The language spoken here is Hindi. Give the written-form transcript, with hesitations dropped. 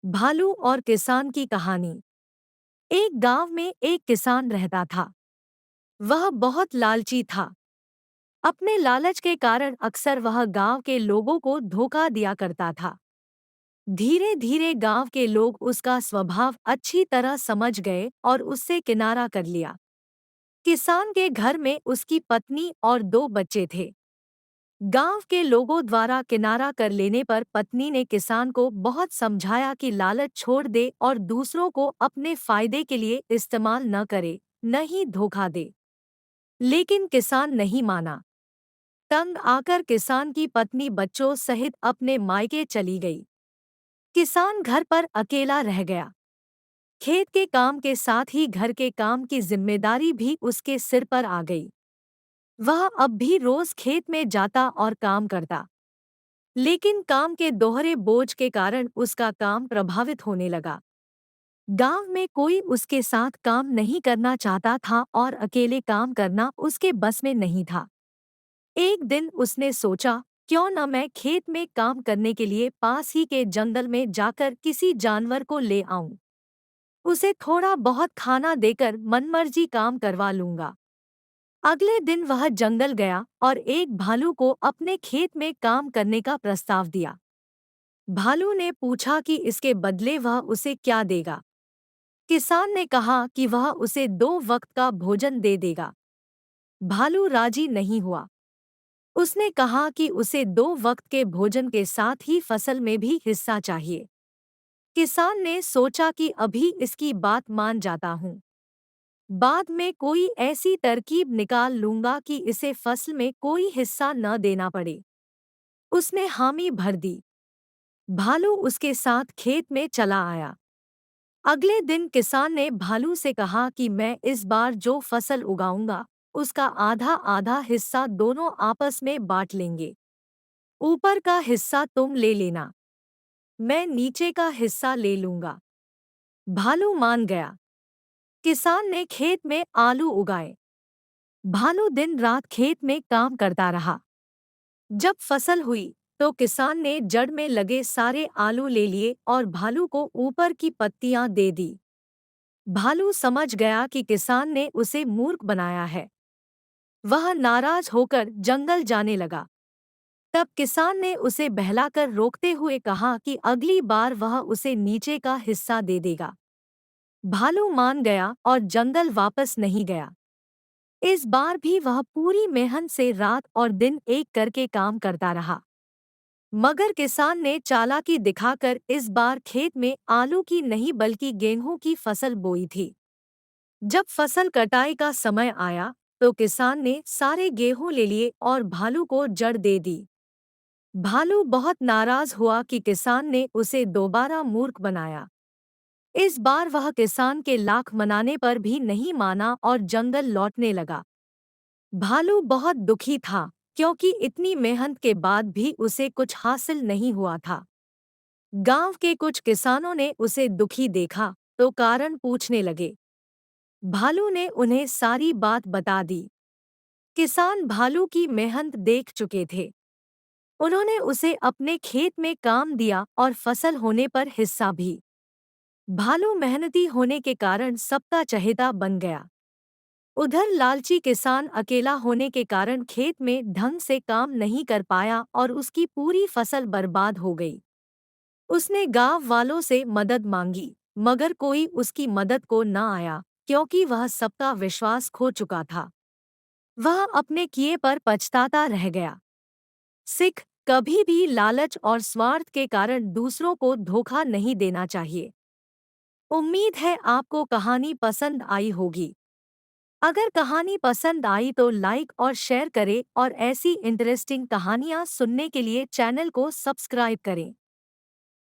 भालू और किसान की कहानी। एक गांव में एक किसान रहता था। वह बहुत लालची था। अपने लालच के कारण अक्सर वह गांव के लोगों को धोखा दिया करता था। धीरे धीरे गांव के लोग उसका स्वभाव अच्छी तरह समझ गए और उससे किनारा कर लिया। किसान के घर में उसकी पत्नी और दो बच्चे थे। गांव के लोगों द्वारा किनारा कर लेने पर पत्नी ने किसान को बहुत समझाया कि लालच छोड़ दे और दूसरों को अपने फायदे के लिए इस्तेमाल न करे, न ही धोखा दे। लेकिन किसान नहीं माना। तंग आकर किसान की पत्नी बच्चों सहित अपने मायके चली गई। किसान घर पर अकेला रह गया। खेत के काम के साथ ही घर के काम की जिम्मेदारी भी उसके सिर पर आ गई। वह अब भी रोज खेत में जाता और काम करता। लेकिन काम के दोहरे बोझ के कारण उसका काम प्रभावित होने लगा। गांव में कोई उसके साथ काम नहीं करना चाहता था और अकेले काम करना उसके बस में नहीं था। एक दिन उसने सोचा, क्यों न मैं खेत में काम करने के लिए पास ही के जंगल में जाकर किसी जानवर को ले आऊं। उसे थोड़ा बहुत खाना देकर मनमर्जी काम करवा लूंगा। अगले दिन वह जंगल गया और एक भालू को अपने खेत में काम करने का प्रस्ताव दिया। भालू ने पूछा कि इसके बदले वह उसे क्या देगा। किसान ने कहा कि वह उसे 2 वक्त का भोजन दे देगा। भालू राजी नहीं हुआ। उसने कहा कि उसे 2 वक्त के भोजन के साथ ही फसल में भी हिस्सा चाहिए। किसान ने सोचा कि अभी इसकी बात मान जाता हूँ, बाद में कोई ऐसी तरकीब निकाल लूंगा कि इसे फसल में कोई हिस्सा न देना पड़े। उसने हामी भर दी। भालू उसके साथ खेत में चला आया। अगले दिन किसान ने भालू से कहा कि मैं इस बार जो फसल उगाऊंगा उसका आधा आधा हिस्सा दोनों आपस में बांट लेंगे। ऊपर का हिस्सा तुम ले लेना, मैं नीचे का हिस्सा ले लूंगा। भालू मान गया। किसान ने खेत में आलू उगाए। भालू दिन रात खेत में काम करता रहा। जब फसल हुई तो किसान ने जड़ में लगे सारे आलू ले लिए और भालू को ऊपर की पत्तियां दे दी। भालू समझ गया कि किसान ने उसे मूर्ख बनाया है। वह नाराज होकर जंगल जाने लगा। तब किसान ने उसे बहलाकर रोकते हुए कहा कि अगली बार वह उसे नीचे का हिस्सा दे देगा। भालू मान गया और जंगल वापस नहीं गया। इस बार भी वह पूरी मेहनत से रात और दिन एक करके काम करता रहा। मगर किसान ने चालाकी दिखाकर इस बार खेत में आलू की नहीं बल्कि गेहूं की फसल बोई थी। जब फसल कटाई का समय आया तो किसान ने सारे गेहूं ले लिए और भालू को जड़ दे दी। भालू बहुत नाराज हुआ कि किसान ने उसे दोबारा मूर्ख बनाया। इस बार वह किसान के लाख मनाने पर भी नहीं माना और जंगल लौटने लगा। भालू बहुत दुखी था क्योंकि इतनी मेहनत के बाद भी उसे कुछ हासिल नहीं हुआ था। गांव के कुछ किसानों ने उसे दुखी देखा तो कारण पूछने लगे। भालू ने उन्हें सारी बात बता दी। किसान भालू की मेहनत देख चुके थे। उन्होंने उसे अपने खेत में काम दिया और फसल होने पर हिस्सा भी। भालू मेहनती होने के कारण सबका चहेता बन गया। उधर लालची किसान अकेला होने के कारण खेत में ढंग से काम नहीं कर पाया और उसकी पूरी फसल बर्बाद हो गई। उसने गांव वालों से मदद मांगी, मगर कोई उसकी मदद को न आया क्योंकि वह सबका विश्वास खो चुका था। वह अपने किए पर पछताता रह गया। सिख, कभी भी लालच और स्वार्थ के कारण दूसरों को धोखा नहीं देना चाहिए। उम्मीद है आपको कहानी पसंद आई होगी। अगर कहानी पसंद आई तो लाइक और शेयर करें और ऐसी इंटरेस्टिंग कहानियाँ सुनने के लिए चैनल को सब्सक्राइब करें।